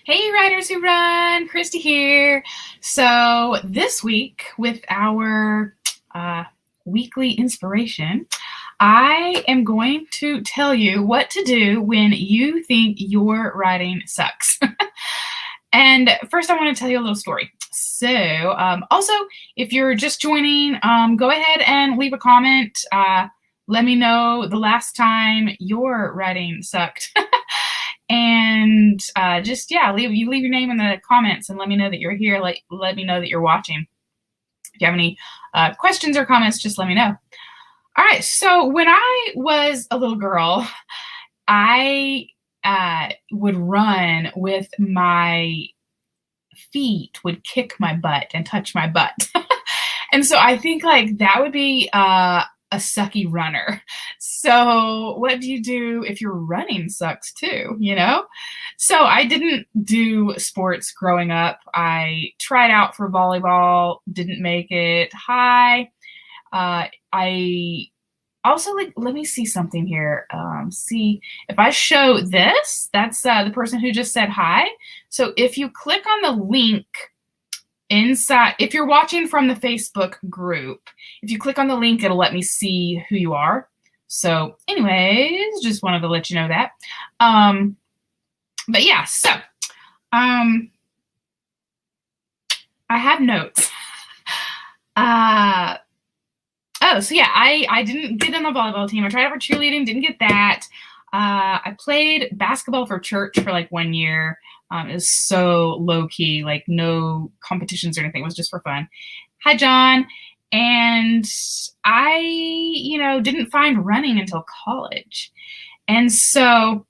Hey, Writers Who Run, Christy here. So, this week, with our weekly inspiration, I am going to tell you what to do when you think your writing sucks. And first, I want to tell you a little story. So, also, if you're just joining, go ahead and leave a comment. Let me know the last time your writing sucked. And just leave your name in the comments and let me know that you're here. Let me know that you're watching. If you have any questions or comments, just let me know. All right. So when I was a little girl, I would run with my feet, would kick my butt and touch my butt. And so I think like that would be a sucky runner. So what do you do if your running sucks too, you know? So I didn't do sports growing up. I tried out for volleyball, didn't make it high. I also let me see something here. See if I show this, that's the person who just said hi. So if you click on the link inside, if you're watching from the Facebook group, if you click on the link, it'll let me see who you are. So anyways, just wanted to let you know that. But yeah, so I have notes. So yeah, I didn't get on the volleyball team. I tried out for cheerleading, didn't get that. I played basketball for church for like 1 year. It was so low key, like no competitions or anything. It was just for fun. Hi, John. And I, didn't find running until college. And so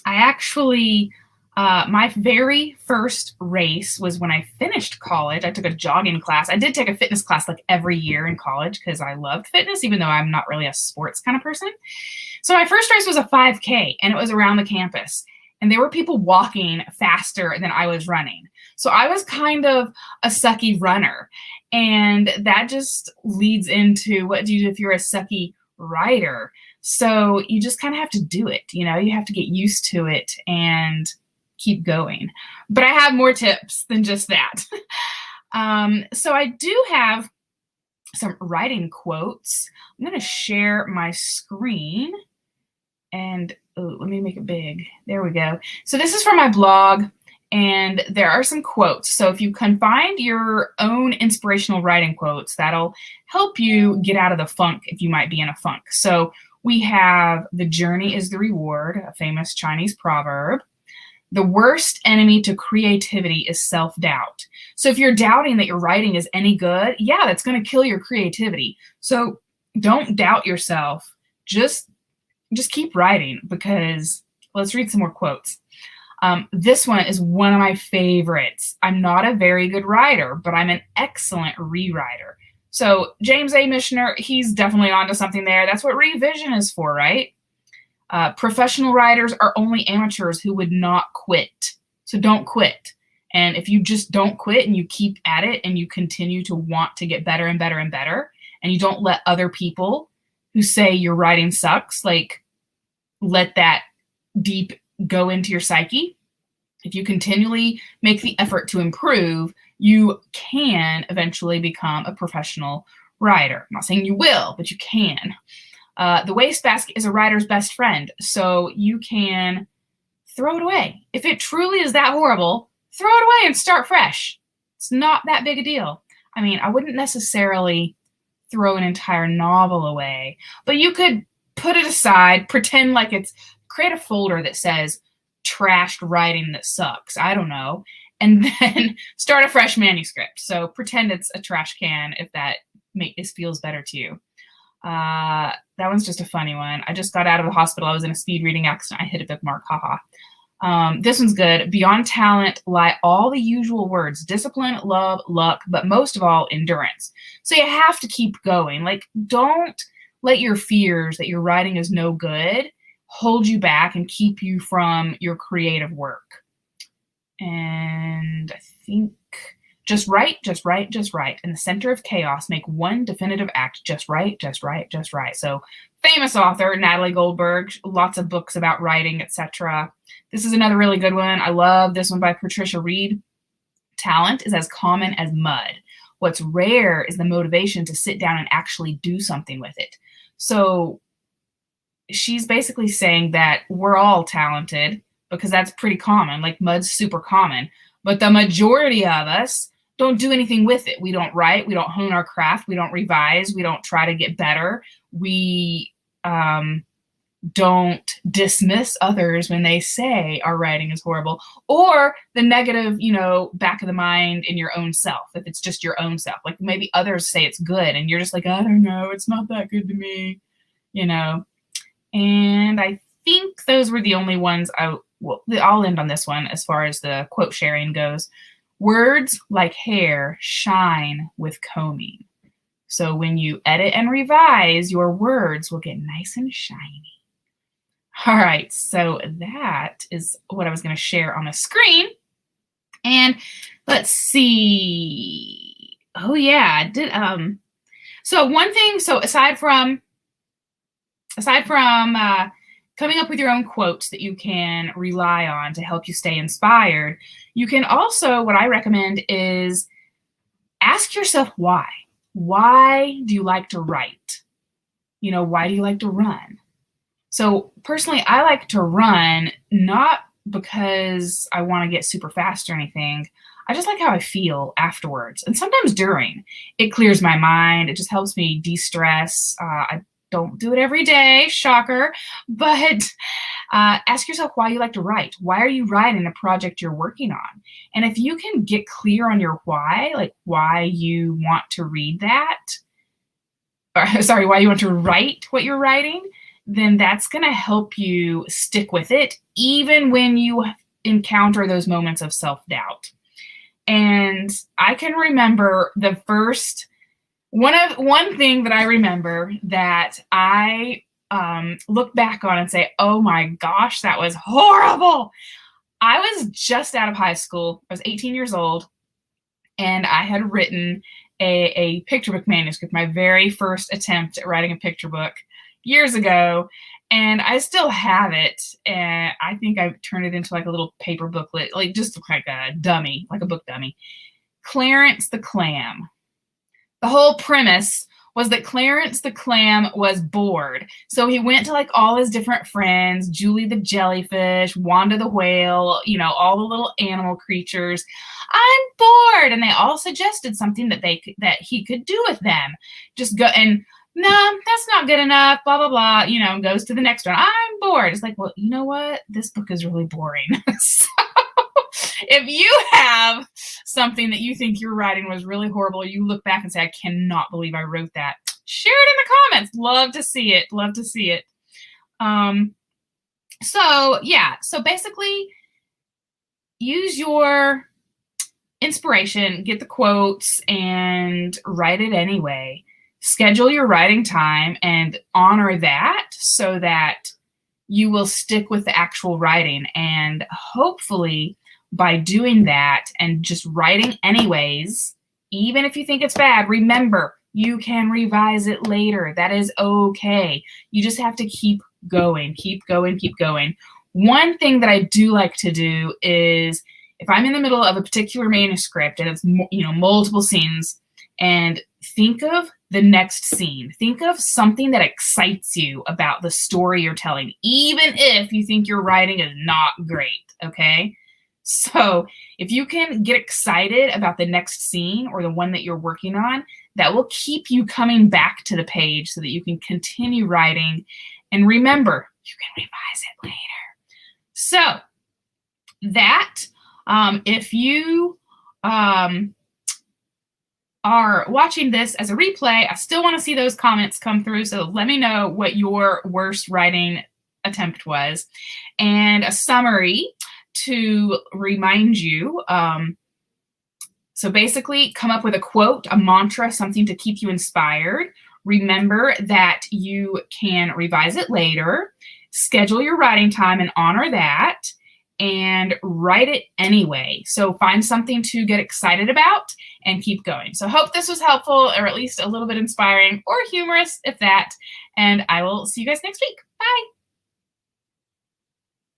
I actually, my very first race was when I finished college. I took a jogging class. I did take a fitness class like every year in college because I loved fitness, even though I'm not really a sports kind of person. So my first race was a 5K and it was around the campus. And there were people walking faster than I was running. So I was kind of a sucky runner. And that just leads into what do you do if you're a sucky writer? So you just kind of have to do it. You have to get used to it and keep going. But I have more tips than just that. So I do have some writing quotes. I'm going to share my screen and let me make it big. There we go. So this is from my blog, and there are some quotes. So if you can find your own inspirational writing quotes, that'll help you get out of the funk if you might be in a funk. So we have "The journey is the reward," a famous Chinese proverb. "The worst enemy to creativity is self-doubt." So if you're doubting that your writing is any good, yeah, that's going to kill your creativity. So don't doubt yourself. Just keep writing, because let's read some more quotes. This one is one of my favorites. "I'm not a very good writer, but I'm an excellent rewriter." So James A. Michener, he's definitely onto something there. That's what revision is for, right? "Professional writers are only amateurs who would not quit." So don't quit. And if you just don't quit and you keep at it and you continue to want to get better and better and better, and you don't let other people who say your writing sucks, let that deep go into your psyche. If you continually make the effort to improve, you can eventually become a professional writer. I'm not saying you will, but you can. The wastebasket is a writer's best friend, so you can throw it away. If it truly is that horrible, throw it away and start fresh. It's not that big a deal. I mean, I wouldn't necessarily throw an entire novel away, but you could put it aside, pretend like create a folder that says "trashed writing that sucks." I don't know. And then start a fresh manuscript. So pretend it's a trash can if that feels better to you. That one's just a funny one. I just got out of the hospital. I was in a speed reading accident. I hit a bookmark. Haha. This one's good. "Beyond talent lie all the usual words: discipline, love, luck, but most of all, endurance." So you have to keep going. Don't let your fears that your writing is no good hold you back and keep you from your creative work. And I think "just write, just write, just write. In the center of chaos, make one definitive act. Just write, just write, just write." So famous author, Natalie Goldberg, lots of books about writing, etc. This is another really good one. I love this one by Patricia Reed. Talent is as common as mud. What's rare is the motivation to sit down and actually do something with it. So she's basically saying that we're all talented because that's pretty common. Like mud's super common, but the majority of us don't do anything with it. We don't write, we don't hone our craft, we don't revise, we don't try to get better. We don't dismiss others when they say our writing is horrible, or the negative, back of the mind in your own self. If it's just your own self, like maybe others say it's good and you're just like, I don't know, it's not that good to me, And I think those were the only ones I'll end on this one as far as the quote sharing goes. Words like hair shine with combing. So when you edit and revise, your words will get nice and shiny. All right, so that is what I was going to share on the screen. And let's see. Oh yeah, so one thing, aside from coming up with your own quotes that you can rely on to help you stay inspired, you can also, what I recommend is ask yourself why. Why do you like to write? Why do you like to run? So personally, I like to run not because I want to get super fast or anything. I just like how I feel afterwards. And sometimes during. It clears my mind. It just helps me de-stress. I don't do it every day, shocker. But ask yourself why you like to write. Why are you writing the project you're working on? And if you can get clear on your why, like why you want to read that, why you want to write what you're writing, then that's going to help you stick with it, even when you encounter those moments of self-doubt. And I can remember one thing that I remember that I look back on and say, oh my gosh, that was horrible. I was just out of high school. I was 18 years old, and I had written a picture book manuscript, my very first attempt at writing a picture book years ago, and I still have it. And I think I've turned it into like a little paper booklet, like just like a dummy, like a book dummy. Clarence the Clam. The whole premise was that Clarence the Clam was bored. So he went to like all his different friends, Julie the jellyfish, Wanda the whale, all the little animal creatures. I'm bored. And they all suggested something that he could do with them. Just go and, no, that's not good enough, blah, blah, blah, goes to the next one. I'm bored. It's like, well, you know what? This book is really boring. So if you have something that you think your writing was really horrible, you look back and say, I cannot believe I wrote that, share it in the comments. Love to see it. Love to see it. So basically use your inspiration, get the quotes, and write it anyway. Schedule your writing time and honor that so that you will stick with the actual writing. And hopefully by doing that and just writing anyways, even if you think it's bad, remember, you can revise it later. That is okay. You just have to keep going, keep going, keep going. One thing that I do like to do is if I'm in the middle of a particular manuscript and it's, multiple scenes, and think of the next scene. Think of something that excites you about the story you're telling, even if you think your writing is not great, okay? So if you can get excited about the next scene or the one that you're working on, that will keep you coming back to the page so that you can continue writing. And remember, you can revise it later. So that, if you are watching this as a replay, I still want to see those comments come through. So let me know what your worst writing attempt was. And a summary to remind you. So basically, come up with a quote, a mantra, something to keep you inspired. Remember that you can revise it later. Schedule your writing time and honor that. and write it anyway. So find something to get excited about and keep going. So hope this was helpful, or at least a little bit inspiring or humorous, if that. And I will see you guys next week. Bye.